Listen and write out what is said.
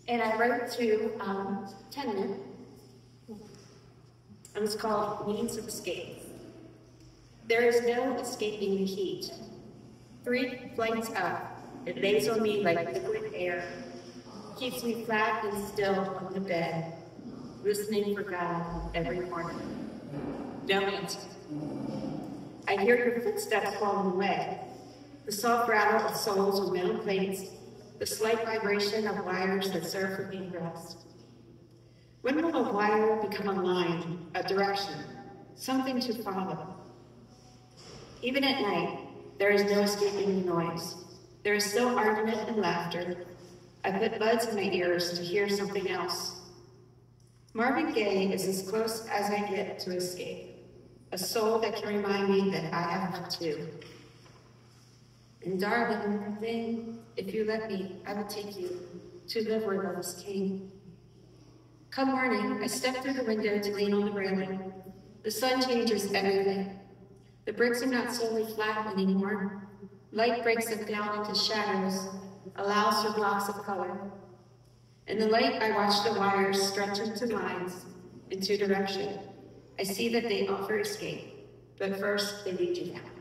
And I wrote to Tenement, and it's called Means of Escape. There is no escaping the heat. 3 flights up, it lays on me like liquid air, keeps me flat and still on the bed, listening for God every morning. No answer. I hear your footsteps falling away, the soft rattle of soles on metal plates, the slight vibration of wires that serve for being rest. When will a wire become a line, a direction, something to follow? Even at night, there is no escaping the noise. There is still argument and laughter. I put buds in my ears to hear something else. Marvin Gaye is as close as I get to escape, a soul that can remind me that I have one too. And darling, if you let me, I will take you to live where love is king. Come morning, I step through the window to lean on the railing. The sun changes everything. The bricks are not solely flat anymore. Light breaks them down into shadows, allows for blocks of color. In the light, I watch the wires stretch into lines, into direction. I see that they offer escape, but first they lead you down.